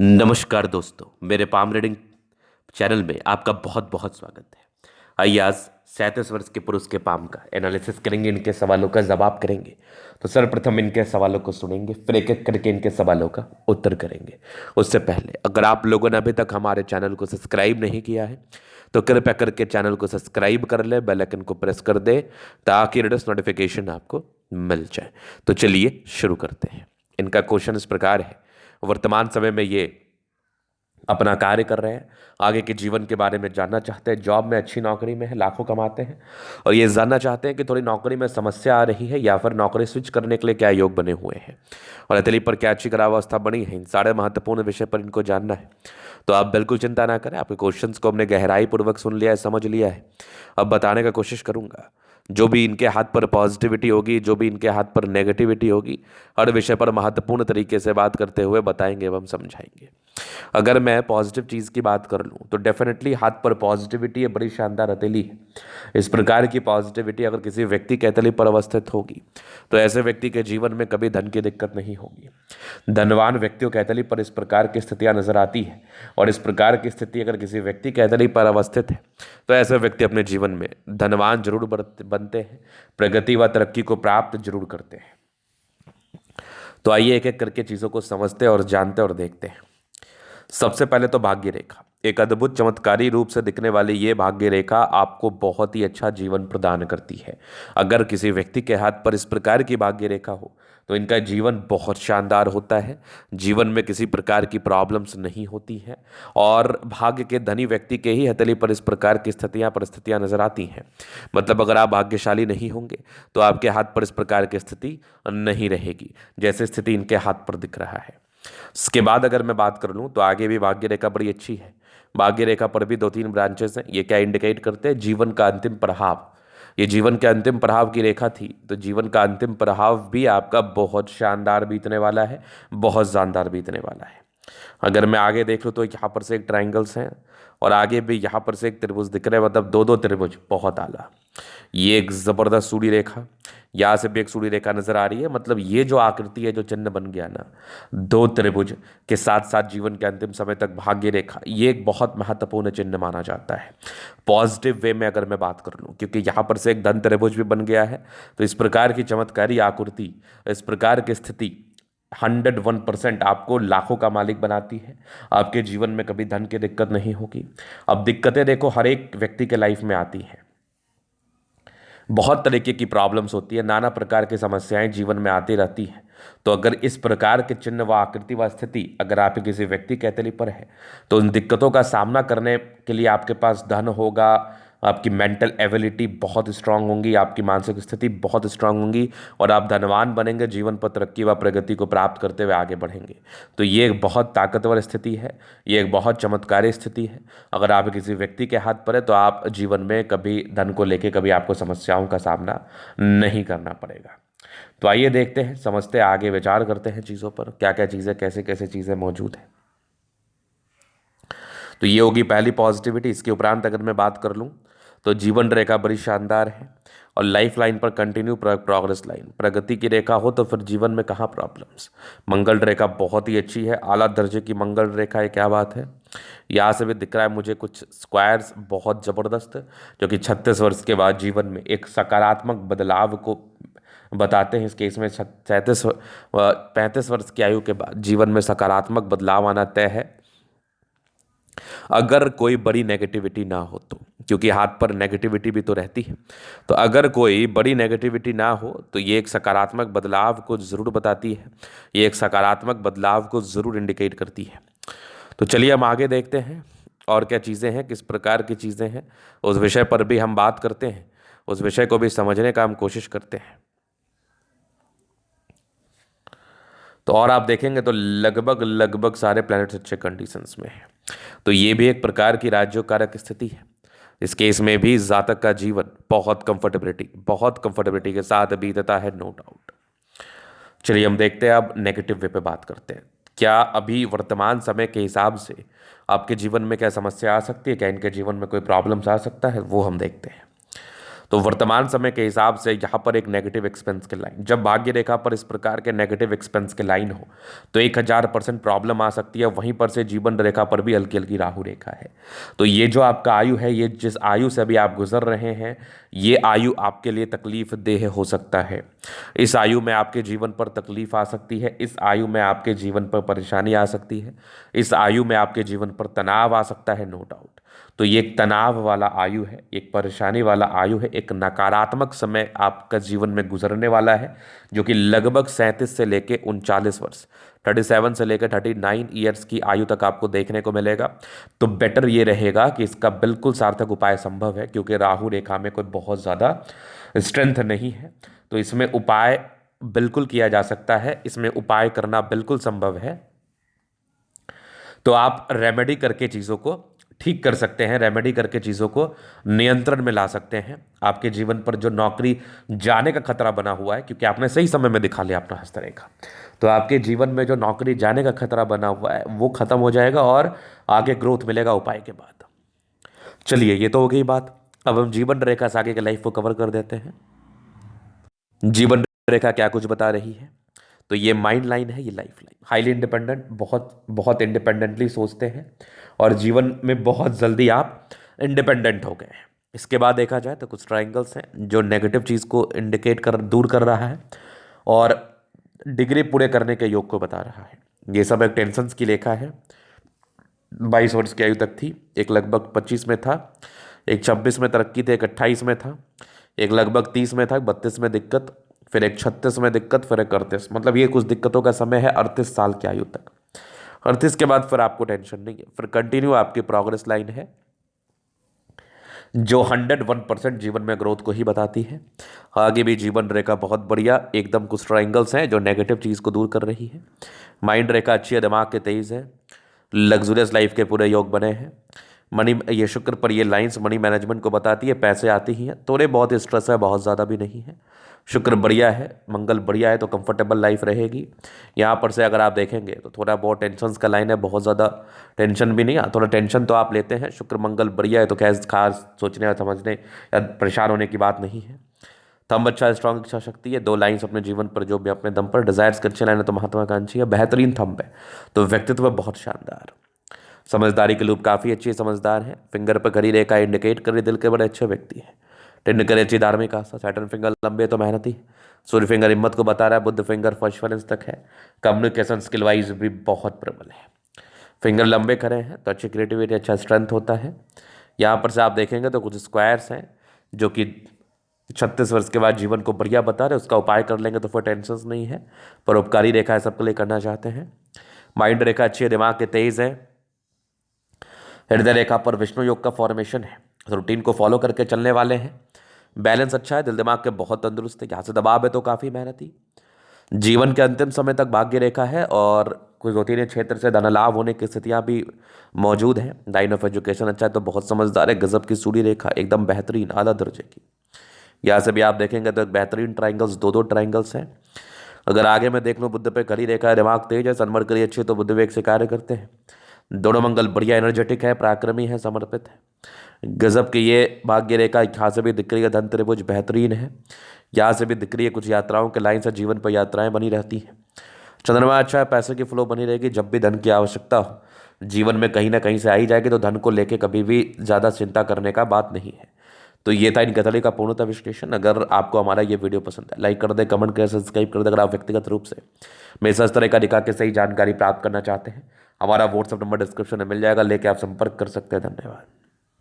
नमस्कार दोस्तों, मेरे पाम रीडिंग चैनल में आपका बहुत बहुत स्वागत है। आइए आज 37 वर्ष के पुरुष के पाम का एनालिसिस करेंगे, इनके सवालों का जवाब करेंगे। तो सर्वप्रथम इनके सवालों को सुनेंगे, फिर एक एक करके इनके सवालों का उत्तर करेंगे। उससे पहले अगर आप लोगों ने अभी तक हमारे चैनल को सब्सक्राइब नहीं किया है तो कृपया करके चैनल को सब्सक्राइब कर ले, बेल आइकन को प्रेस कर दे ताकि लेटेस्ट नोटिफिकेशन आपको मिल जाए। तो चलिए शुरू करते हैं। इनका क्वेश्चन इस प्रकार है, वर्तमान समय में ये अपना कार्य कर रहे हैं, आगे के जीवन के बारे में जानना चाहते हैं, जॉब में अच्छी नौकरी में है, लाखों कमाते हैं और ये जानना चाहते हैं कि थोड़ी नौकरी में समस्या आ रही है या फिर नौकरी स्विच करने के लिए क्या योग बने हुए हैं और अतली पर क्या अच्छी ग्रहावस्था बनी है। इन सारे महत्वपूर्ण विषय पर इनको जानना है। तो आप बिल्कुल चिंता ना करें, आपके क्वेश्चंस को हमने गहराई पूर्वक सुन लिया है, समझ लिया है। अब बताने का कोशिश करूंगा। जो भी इनके हाथ पर पॉजिटिविटी होगी, जो भी इनके हाथ पर नेगेटिविटी होगी, हर विषय पर महत्वपूर्ण तरीके से बात करते हुए बताएंगे एवं समझाएंगे। अगर मैं पॉजिटिव चीज़ की बात कर लूँ तो डेफिनेटली हाथ पर पॉजिटिविटी है, बड़ी शानदार हथेली है। इस प्रकार की पॉजिटिविटी अगर किसी व्यक्ति के हथेली पर अवस्थित होगी तो ऐसे व्यक्ति के जीवन में कभी धन की दिक्कत नहीं होगी। धनवान व्यक्तियों के हथेली पर इस प्रकार की स्थितियाँ नजर आती है और इस प्रकार की स्थिति अगर किसी व्यक्ति के हथेली पर अवस्थित है तो ऐसे व्यक्ति अपने जीवन में धनवान जरूर बनते हैं, प्रगति व तरक्की को प्राप्त जरूर करते हैं। तो आइए एक एक करके चीज़ों को समझते और जानते और देखते हैं। सबसे पहले तो भाग्य रेखा, एक अद्भुत चमत्कारी रूप से दिखने वाली ये भाग्य रेखा आपको बहुत ही अच्छा जीवन प्रदान करती है। अगर किसी व्यक्ति के हाथ पर इस प्रकार की भाग्य रेखा हो तो इनका जीवन बहुत शानदार होता है, जीवन में किसी प्रकार की प्रॉब्लम्स नहीं होती हैं और भाग्य के धनी व्यक्ति के ही हथेली पर इस प्रकार की स्थितियां परिस्थितियां नजर आती हैं। मतलब अगर आप भाग्यशाली नहीं होंगे तो आपके हाथ पर इस प्रकार की स्थिति नहीं रहेगी, जैसे स्थिति इनके हाथ पर दिख रहा है। इसके बाद अगर मैं बात कर लूँ तो आगे भी भाग्य रेखा बड़ी अच्छी है। भाग्य रेखा पर भी 2-3 ब्रांचेस हैं। ये क्या इंडिकेट करते हैं? जीवन का अंतिम पड़ाव। ये जीवन के अंतिम पड़ाव की रेखा थी, तो जीवन का अंतिम पड़ाव भी आपका बहुत शानदार बीतने वाला है, बहुत शानदार बीतने वाला है। अगर मैं आगे देख लूँ तो यहाँ पर से एक ट्राइंगल्स हैं और आगे भी यहाँ पर से एक त्रिभुज दिख रहा है, मतलब दो दो त्रिभुज, बहुत आला। ये एक जबरदस्त सूर्य रेखा, यहाँ से भी एक सूर्य रेखा नजर आ रही है। मतलब ये जो आकृति है, जो चिन्ह बन गया ना, दो त्रिभुज के साथ साथ जीवन के अंतिम समय तक भाग्य रेखा, ये एक बहुत महत्वपूर्ण चिन्ह माना जाता है पॉजिटिव वे में अगर मैं बात कर लूँ, क्योंकि यहाँ पर से एक धन त्रिभुज भी बन गया है। तो इस प्रकार की चमत्कारी आकृति, इस प्रकार की स्थिति 101% आपको लाखों का मालिक बनाती है। आपके जीवन में कभी धन की दिक्कत नहीं होगी। अब दिक्कतें देखो हर एक व्यक्ति के लाइफ में आती हैं, बहुत तरीके की प्रॉब्लम्स होती है, नाना प्रकार की समस्याएं जीवन में आती रहती हैं। तो अगर इस प्रकार के चिन्ह व आकृति व स्थिति अगर आपके किसी व्यक्ति के हथेली पर है तो उन दिक्कतों का सामना करने के लिए आपके पास धन होगा, आपकी मेंटल एबिलिटी बहुत स्ट्रांग होंगी, आपकी मानसिक स्थिति बहुत स्ट्रांग होंगी और आप धनवान बनेंगे, जीवन पर तरक्की व प्रगति को प्राप्त करते हुए आगे बढ़ेंगे। तो ये एक बहुत ताकतवर स्थिति है, ये एक बहुत चमत्कारी स्थिति है। अगर आप किसी व्यक्ति के हाथ पर है तो आप जीवन में कभी धन को लेके कभी आपको समस्याओं का सामना नहीं करना पड़ेगा। तो आइए देखते हैं, समझते हैं, आगे विचार करते हैं चीज़ों पर, क्या क्या चीज़ें, कैसे कैसे चीज़ें मौजूद हैं। तो ये होगी पहली पॉजिटिविटी। इसके उपरांत अगर मैं बात कर लूँ तो जीवन रेखा बड़ी शानदार है और लाइफ लाइन पर कंटिन्यू प्रोग्रेस लाइन, प्रगति की रेखा हो तो फिर जीवन में कहाँ प्रॉब्लम्स। मंगल रेखा बहुत ही अच्छी है, आला दर्जे की मंगल रेखा है, क्या बात है। यहाँ से भी दिख रहा है मुझे कुछ स्क्वायर्स बहुत ज़बरदस्त, जो कि 36 वर्ष के बाद जीवन में एक सकारात्मक बदलाव को बताते हैं। इस केस में 35 वर्ष की आयु के बाद जीवन में सकारात्मक बदलाव आना तय है, अगर कोई बड़ी नेगेटिविटी ना हो तो, क्योंकि हाथ पर नेगेटिविटी भी तो रहती है। तो अगर कोई बड़ी नेगेटिविटी ना हो तो ये एक सकारात्मक बदलाव को ज़रूर बताती है, ये एक सकारात्मक बदलाव को ज़रूर इंडिकेट करती है। तो चलिए हम आगे देखते हैं और क्या चीज़ें हैं, किस प्रकार की चीज़ें हैं, उस विषय पर भी हम बात करते हैं, उस विषय को भी समझने का हम कोशिश करते हैं। तो और आप देखेंगे तो लगभग लगभग सारे प्लैनेट्स अच्छे कंडीशंस में हैं। तो ये भी एक प्रकार की राज्योकारक स्थिति है। इस केस में भी जातक का जीवन बहुत कंफर्टेबिलिटी के साथ बीतता है, नो डाउट। चलिए हम देखते हैं, अब नेगेटिव वे पे बात करते हैं। क्या अभी वर्तमान समय के हिसाब से आपके जीवन में क्या समस्या आ सकती है, क्या इनके जीवन में कोई प्रॉब्लम्स आ सकता है, वो हम देखते हैं। तो वर्तमान समय के हिसाब से यहाँ पर एक नेगेटिव एक्सपेंस की लाइन, जब भाग्य रेखा पर इस प्रकार के नेगेटिव एक्सपेंस की लाइन हो तो 1000% प्रॉब्लम आ सकती है। वहीं पर से जीवन रेखा पर भी हल्की हल्की राहु रेखा है। तो ये जो आपका आयु है, ये जिस आयु से अभी आप गुजर रहे हैं, ये आयु आपके लिए तकलीफ देह हो सकता है। इस आयु में आपके जीवन पर तकलीफ आ सकती है, इस आयु में आपके जीवन पर परेशानी आ सकती है, इस आयु में आपके जीवन पर तनाव आ सकता है, नो डाउट। तो ये एक तनाव वाला आयु है, एक परेशानी वाला आयु है, एक नकारात्मक समय आपका जीवन में गुजरने वाला है, जो कि लगभग 37 से लेकर 39 वर्ष, 37 से लेकर 39 ईयर्स की आयु तक आपको देखने को मिलेगा। तो बेटर ये रहेगा कि इसका बिल्कुल सार्थक उपाय संभव है, क्योंकि राहु रेखा में कोई बहुत ज़्यादा स्ट्रेंथ नहीं है। तो इसमें उपाय बिल्कुल किया जा सकता है, इसमें उपाय करना बिल्कुल संभव है। तो आप रेमेडी करके चीज़ों को ठीक कर सकते हैं, रेमेडी करके चीज़ों को नियंत्रण में ला सकते हैं। आपके जीवन पर जो नौकरी जाने का खतरा बना हुआ है, क्योंकि आपने सही समय में दिखा लिया अपना हस्तरेखा, तो आपके जीवन में जो नौकरी जाने का खतरा बना हुआ है वो खत्म हो जाएगा और आगे ग्रोथ मिलेगा उपाय के बाद। चलिए, ये तो हो गई बात। अब हम जीवन रेखा से आगे के लाइफ को कवर कर देते हैं। जीवन रेखा क्या कुछ बता रही है? तो ये माइंड लाइन है, ये लाइफ लाइन। हाईली इंडिपेंडेंट, बहुत बहुत इंडिपेंडेंटली सोचते हैं और जीवन में बहुत जल्दी आप इंडिपेंडेंट हो गए हैं। इसके बाद देखा जाए तो कुछ ट्राइंगल्स हैं जो नेगेटिव चीज़ को इंडिकेट कर दूर कर रहा है और डिग्री पूरे करने के योग को बता रहा है। ये सब एक टेंशन्स की लेखा है। 22 वर्ष की आयु तक थी, एक लगभग 25 में था, एक 26 में तरक्की थी, एक 28 में था, एक लगभग 30 में था, 32 में दिक्कत, फिर एक 36 में दिक्कत, फिर एक 38। मतलब ये कुछ दिक्कतों का समय है 38 साल की आयु तक। 38 के बाद फिर आपको टेंशन नहीं है, फिर कंटिन्यू आपकी प्रोग्रेस लाइन है जो 101% जीवन में ग्रोथ को ही बताती है। आगे भी जीवन रेखा बहुत बढ़िया, एकदम कुछ ट्राइंगल्स हैं जो नेगेटिव चीज़ को दूर कर रही है। माइंड रेखा अच्छी है, दिमाग के तेज है, लग्जूरियस लाइफ के पूरे योग बने हैं। मनी, ये शुक्र पर ये लाइंस मनी मैनेजमेंट को बताती है, पैसे आती ही हैं, थोड़े बहुत स्ट्रेस है, बहुत ज़्यादा भी नहीं है। शुक्र बढ़िया है, मंगल बढ़िया है, तो कंफर्टेबल लाइफ रहेगी। यहाँ पर से अगर आप देखेंगे तो थोड़ा बहुत टेंशन का लाइन है, बहुत ज़्यादा टेंशन भी नहीं है, थोड़ा टेंशन तो आप लेते हैं। शुक्र मंगल बढ़िया है, तो खैर खास सोचने और समझने या परेशान होने की बात नहीं है। थंब अच्छा, स्ट्रॉन्ग इच्छा शक्ति है, 2 लाइन्स अपने जीवन पर जो भी अपने दम पर, डिजायर्स की अच्छी लाइन है तो महत्वाकांक्षी है, बेहतरीन थंब है, तो व्यक्तित्व बहुत शानदार। समझदारी के लूप काफ़ी अच्छी, समझदार है। फिंगर पर खड़ी रेखा इंडिकेट कर रही दिल के बड़े अच्छे व्यक्ति है। टिंड करे अच्छी धार्मिक आस्था, सैटर्न फिंगर लंबे तो मेहनती, सूर्य फिंगर हिम्मत को बता रहा है, बुद्ध फिंगर फर्स्ट बैलेंस तक है, कम्युनिकेशन स्किल वाइज भी बहुत प्रबल है। फिंगर लंबे करे हैं तो अच्छी क्रिएटिविटी, अच्छा स्ट्रेंथ होता है। यहाँ पर से आप देखेंगे तो कुछ स्क्वायर्स हैं जो कि 36 वर्ष के बाद जीवन को बढ़िया बता रहे, उसका उपाय कर लेंगे तो फिर टेंशन नहीं है। परोपकारी रेखा है, सबके लिए करना चाहते हैं। माइंड रेखा अच्छी है, दिमाग के तेज है। हृदय रेखा पर विष्णु योग का फॉर्मेशन है, रूटीन को फॉलो करके चलने वाले हैं। बैलेंस अच्छा है, दिल दिमाग के बहुत तंदुरुस्त है। यहाँ से दबाव है तो काफ़ी मेहनती। जीवन के अंतिम समय तक भाग्य रेखा है और कुछ रोटीन क्षेत्र से धन लाभ होने की स्थितियाँ भी मौजूद हैं। लाइन ऑफ एजुकेशन अच्छा है, तो बहुत समझदार है। गजब की सूर्य रेखा, एकदम बेहतरीन आला दर्जे की। यहाँ से भी आप देखेंगे तो एक बेहतरीन ट्राइंगल्स, 2 ट्राइंगल्स हैं। अगर आगे मैं देख लूँ, बुद्ध पे खड़ी रेखा है, दिमाग तेज है, सनमर करी अच्छी, तो बुद्ध वेग से कार्य करते हैं। दोनों मंगल बढ़िया, एनर्जेटिक है, पराक्रमी है, समर्पित है। गजब की ये भाग्य रेखा, यहाँ से भी दिख रही है, धन त्रिभुज बेहतरीन है। यहाँ से भी दिख रही है कुछ यात्राओं के लाइन से जीवन पर यात्राएं बनी रहती हैं। चंद्रमा अच्छा है, पैसे की फ्लो बनी रहेगी। जब भी धन की आवश्यकता हो जीवन में कहीं ना कहीं से आई जाएगी, तो धन को लेके कभी भी ज़्यादा चिंता करने का बात नहीं है। तो ये था इन गतले का पूर्णतः विश्लेषण। अगर आपको हमारा ये वीडियो पसंद है, लाइक कर दे, कमेंट करें, सब्सक्राइब कर दे। अगर आप व्यक्तिगत रूप से मेरे से इस तरह का दिखा के सही जानकारी प्राप्त करना चाहते हैं, हमारा व्हाट्सअप नंबर डिस्क्रिप्शन में मिल जाएगा, लेके आप संपर्क कर सकते हैं। धन्यवाद।